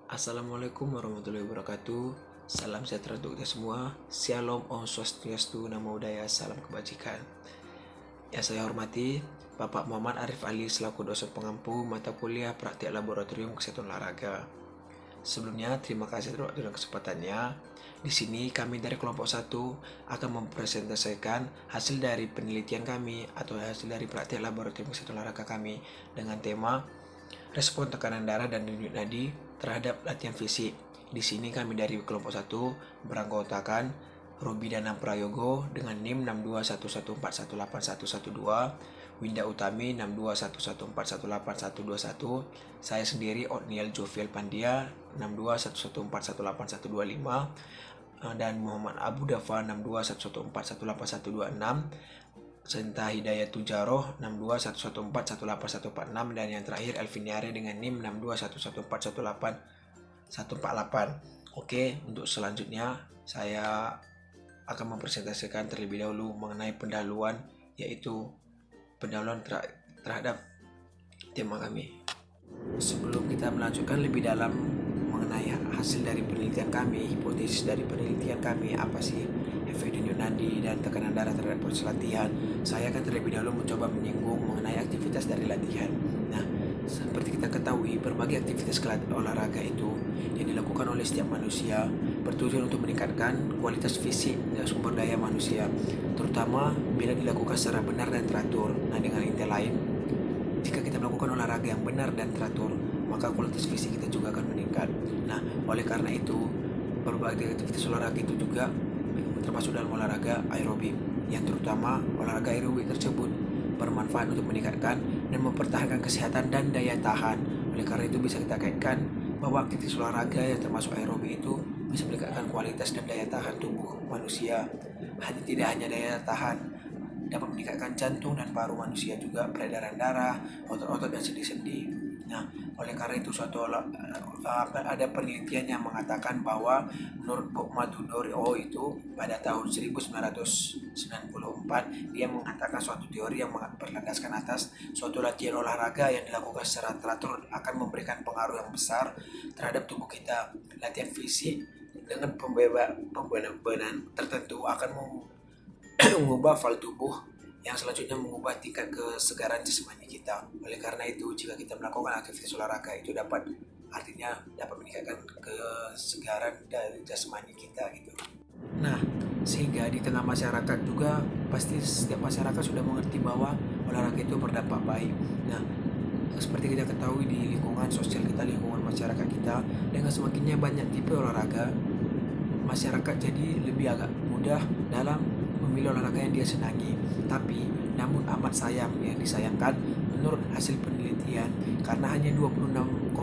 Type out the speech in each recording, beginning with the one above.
Assalamualaikum warahmatullahi wabarakatuh. Salam sejahtera untuk kita semua. Shalom, Om Swastiastu, Namo Buddhaya, salam kebajikan. Yang saya hormati Bapak Muhammad Arif Ali selaku dosen pengampu mata kuliah praktik laboratorium kesehatan olahraga. Sebelumnya, terima kasih atas waktu dan kesempatannya. Di sini kami dari kelompok 1 akan mempresentasikan hasil dari penelitian kami atau hasil dari praktik laboratorium kesehatan olahraga kami dengan tema respon tekanan darah dan denyut nadi terhadap latihan fisik. Di sini kami dari kelompok 1 beranggotakan Robi Dana Prayogo dengan NIM 6211418112, Winda Utami 6211418121, saya sendiri Otniel Joviel Pandia 6211418125, dan Muhammad Abu Dafa 6211418126, Senta Hidayat Tujaroh 6211418146, dan yang terakhir Elviniare dengan NIM 6211418148. Oke, untuk selanjutnya saya akan mempresentasikan terlebih dahulu mengenai pendahuluan, yaitu pendahuluan terhadap tema kami. Sebelum kita melanjutkan lebih dalam mengenai hasil dari penelitian kami, hipotesis dari penelitian kami, apa sih efek denyut nadi dan tekanan darah terhadap proses latihan, saya akan terlebih dahulu mencoba menyinggung mengenai aktivitas dari latihan. Nah, seperti kita ketahui, berbagai aktivitas olahraga itu yang dilakukan oleh setiap manusia bertujuan untuk meningkatkan kualitas fisik dan sumber daya manusia, terutama bila dilakukan secara benar dan teratur. Nah, dengan inti lain, jika kita melakukan olahraga yang benar dan teratur, maka kualitas fisik kita juga akan meningkat. Nah, oleh karena itu, berbagai aktivitas olahraga itu juga termasuk dalam olahraga aerobik, yang terutama olahraga aerobik tersebut bermanfaat untuk meningkatkan dan mempertahankan kesehatan dan daya tahan. Oleh karena itu bisa kita kaitkan bahwa aktivitas olahraga yang termasuk aerobik itu bisa meningkatkan kualitas dan daya tahan tubuh manusia. Tidak hanya daya tahan, dapat meningkatkan jantung dan paru manusia, juga peredaran darah, otot-otot dan sendi-sendi. Nah, oleh karena itu ada penelitian yang mengatakan bahwa menurut Madhudorio itu pada tahun 1994 dia mengatakan suatu teori yang berlandaskan atas suatu latihan olahraga yang dilakukan secara teratur akan memberikan pengaruh yang besar terhadap tubuh kita. Latihan fisik dengan pembebanan tertentu akan mengubah fal tubuh yang selanjutnya mengubah tingkat kesegaran jasmani kita. Oleh karena itu, jika kita melakukan aktivitas olahraga itu dapat meningkatkan kesegaran dari jasmani kita gitu. Nah, sehingga di tengah masyarakat juga pasti setiap masyarakat sudah mengerti bahwa olahraga itu berdampak baik. Nah, seperti kita ketahui di lingkungan sosial kita, lingkungan masyarakat kita, dengan semakinnya banyak tipe olahraga, masyarakat jadi lebih agak mudah dalam memilih olahraga yang dia senangi. Tapi namun amat yang disayangkan menurut hasil penelitian, karena hanya 26,2%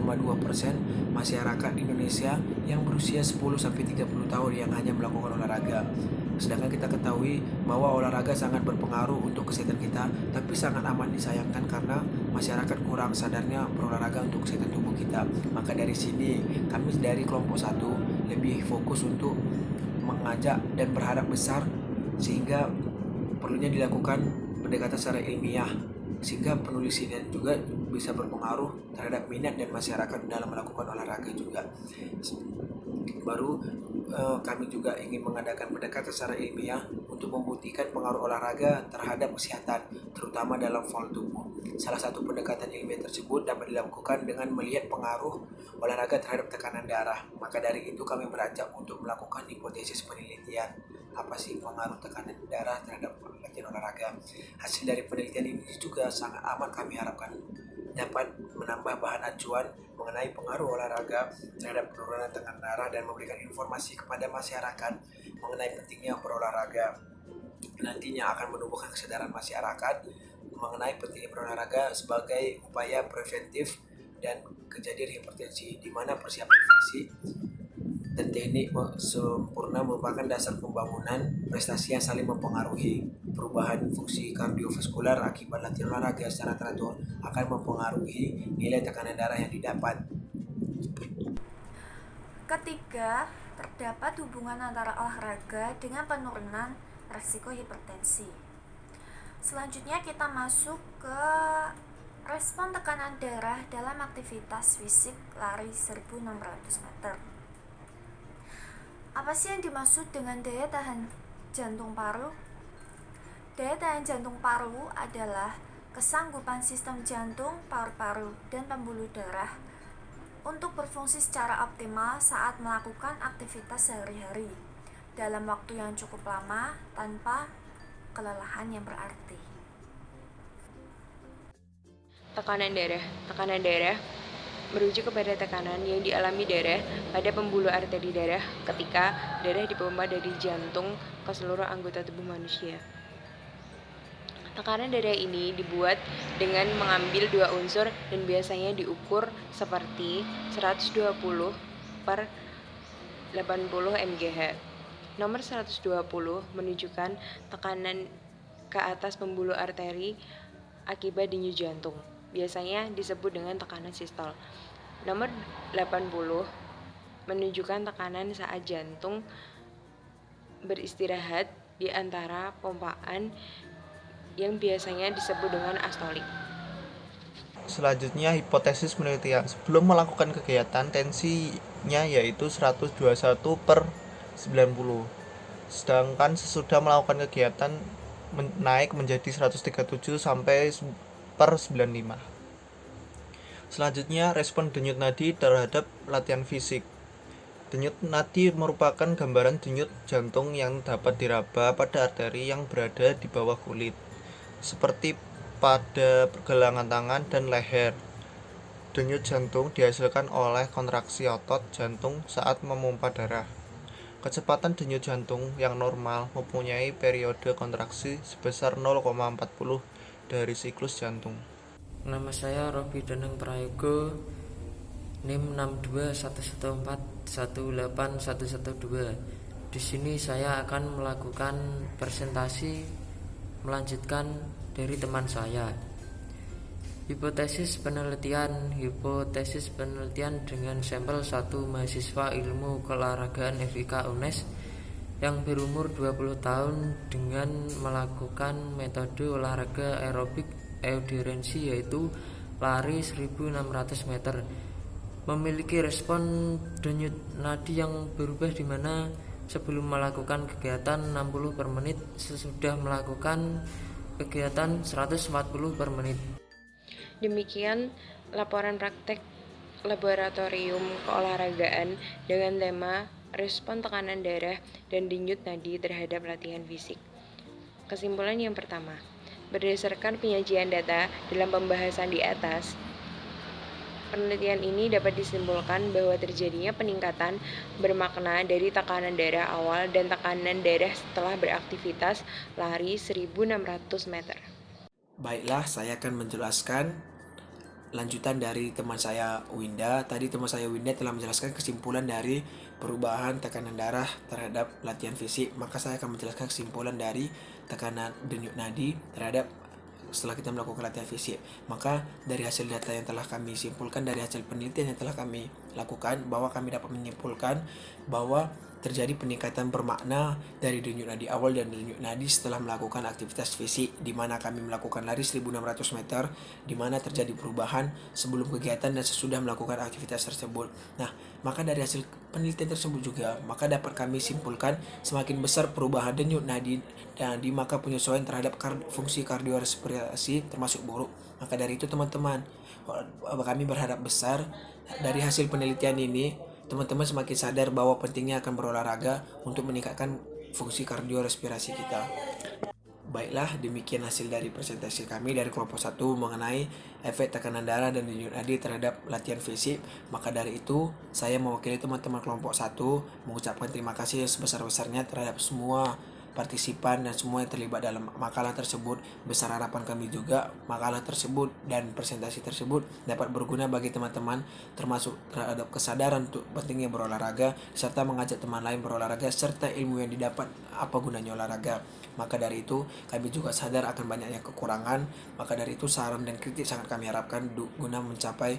masyarakat Indonesia yang berusia 10-30 tahun yang hanya melakukan olahraga. Sedangkan kita ketahui bahwa olahraga sangat berpengaruh untuk kesehatan kita, tapi sangat amat disayangkan karena masyarakat kurang sadarnya berolahraga untuk kesehatan tubuh kita. Maka dari sini kami dari kelompok 1 lebih fokus untuk mengajak dan berharap besar sehingga perlunya dilakukan pendekatan secara ilmiah, sehingga penulis ini juga bisa berpengaruh terhadap minat dan masyarakat dalam melakukan olahraga juga. Baru kami juga ingin mengadakan pendekatan secara ilmiah untuk membuktikan pengaruh olahraga terhadap kesehatan, terutama dalam fal tubuh. Salah satu pendekatan ilmiah tersebut dapat dilakukan dengan melihat pengaruh olahraga terhadap tekanan darah. Maka dari itu kami beranjak untuk melakukan hipotesis penelitian. Apa sih pengaruh tekanan darah terhadap latihan olahraga? Hasil dari penelitian ini juga sangat amat kami harapkan dapat menambah bahan acuan mengenai pengaruh olahraga terhadap penurunan tekanan darah dan memberikan informasi kepada masyarakat mengenai pentingnya berolahraga. Nantinya akan menumbuhkan kesadaran masyarakat mengenai pentingnya berolahraga sebagai upaya preventif dan kejadian hipertensi, di mana persiapan fisik dan teknik sempurna merupakan dasar pembangunan prestasi yang saling mempengaruhi. Perubahan fungsi kardiovaskular akibat latihan olahraga secara teratur akan mempengaruhi nilai tekanan darah yang didapat. Ketiga, terdapat hubungan antara olahraga dengan penurunan risiko hipertensi. Selanjutnya kita masuk ke Respon tekanan darah dalam aktivitas fisik lari 1600 meter. Apa sih yang dimaksud dengan daya tahan jantung paru? Daya tahan jantung paru adalah kesanggupan sistem jantung, paru-paru, dan pembuluh darah untuk berfungsi secara optimal saat melakukan aktivitas sehari-hari dalam waktu yang cukup lama tanpa kelelahan yang berarti. Tekanan darah. Tekanan darah merujuk kepada tekanan yang dialami darah pada pembuluh arteri darah ketika darah dipompa dari jantung ke seluruh anggota tubuh manusia. Tekanan darah ini dibuat dengan mengambil dua unsur dan biasanya diukur seperti 120 per 80 mgh. Nomor 120 menunjukkan tekanan ke atas pembuluh arteri akibat denyut jantung. Biasanya disebut dengan tekanan sistol. Nomor 80 menunjukkan tekanan saat jantung beristirahat di antara pompaan yang biasanya disebut dengan astolik. Selanjutnya, hipotesis penelitian. Sebelum melakukan kegiatan, tensinya yaitu 121 per 90. Sedangkan sesudah melakukan kegiatan naik menjadi 137 sampai per 95. Selanjutnya, respon denyut nadi terhadap latihan fisik. Denyut nadi merupakan gambaran denyut jantung yang dapat diraba pada arteri yang berada di bawah kulit, seperti pada pergelangan tangan dan leher. Denyut jantung dihasilkan oleh kontraksi otot jantung saat memompa darah. Kecepatan denyut jantung yang normal mempunyai periode kontraksi sebesar 0,40 dari siklus jantung. Nama saya Robi Danang Prayogo, NIM 6211418112. Di sini saya akan melakukan presentasi melanjutkan dari teman saya. Hipotesis penelitian dengan sampel satu mahasiswa ilmu keolahragaan FIK UNES yang berumur 20 tahun dengan melakukan metode olahraga aerobik endurance yaitu lari 1600 meter. Memiliki respon denyut nadi yang berubah di mana sebelum melakukan kegiatan 60 per menit, sesudah melakukan kegiatan 140 per menit. Demikian laporan praktek laboratorium keolahragaan dengan tema respon tekanan darah dan denyut nadi terhadap latihan fisik. Kesimpulan yang pertama, berdasarkan penyajian data dalam pembahasan di atas, penelitian ini dapat disimpulkan bahwa terjadinya peningkatan bermakna dari tekanan darah awal dan tekanan darah setelah beraktivitas lari 1600 meter. Baiklah, saya akan menjelaskan lanjutan dari teman saya Winda. Tadi teman saya Winda telah menjelaskan kesimpulan dari perubahan tekanan darah terhadap latihan fisik. Maka saya akan menjelaskan kesimpulan dari tekanan denyut nadi terhadap setelah kita melakukan latihan fisik. Maka dari hasil data yang telah kami simpulkan, dari hasil penelitian yang telah kami lakukan, bahwa kami dapat menyimpulkan bahwa terjadi peningkatan bermakna dari denyut nadi awal dan denyut nadi setelah melakukan aktivitas fisik, di mana kami melakukan lari 1600 meter, di mana terjadi perubahan sebelum kegiatan dan sesudah melakukan aktivitas tersebut. Nah, maka dari hasil penelitian tersebut juga, maka dapat kami simpulkan semakin besar perubahan denyut nadi dan maka penyesuaian terhadap fungsi kardiorespirasi termasuk buruk. Maka dari itu teman-teman, kami berharap besar dari hasil penelitian ini teman-teman semakin sadar bahwa pentingnya akan berolahraga untuk meningkatkan fungsi kardiorespirasi kita. Baiklah, demikian hasil dari presentasi kami dari kelompok 1 mengenai efek tekanan darah dan denyut nadi terhadap latihan fisik. Maka dari itu, saya mewakili teman-teman kelompok 1 mengucapkan terima kasih sebesar-besarnya terhadap semua partisipan dan semua yang terlibat dalam makalah tersebut. Besar harapan kami juga makalah tersebut dan presentasi tersebut dapat berguna bagi teman-teman, termasuk terhadap kesadaran untuk pentingnya berolahraga serta mengajak teman lain berolahraga, serta ilmu yang didapat apa gunanya olahraga. Maka dari itu kami juga sadar akan banyaknya kekurangan. Maka dari itu saran dan kritik sangat kami harapkan guna mencapai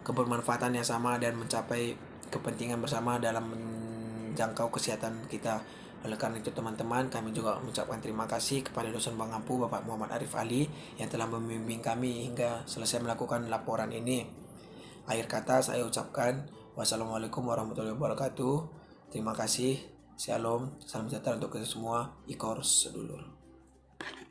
kebermanfaatan yang sama dan mencapai kepentingan bersama dalam menjangkau kesehatan kita. Oleh karena itu teman-teman, kami juga mengucapkan terima kasih kepada dosen pengampu Bapak Muhammad Arif Ali yang telah membimbing kami hingga selesai melakukan laporan ini. Akhir kata saya ucapkan wassalamualaikum warahmatullahi wabarakatuh. Terima kasih. Shalom, salam sejahtera untuk kita semua. Ikor sedulur.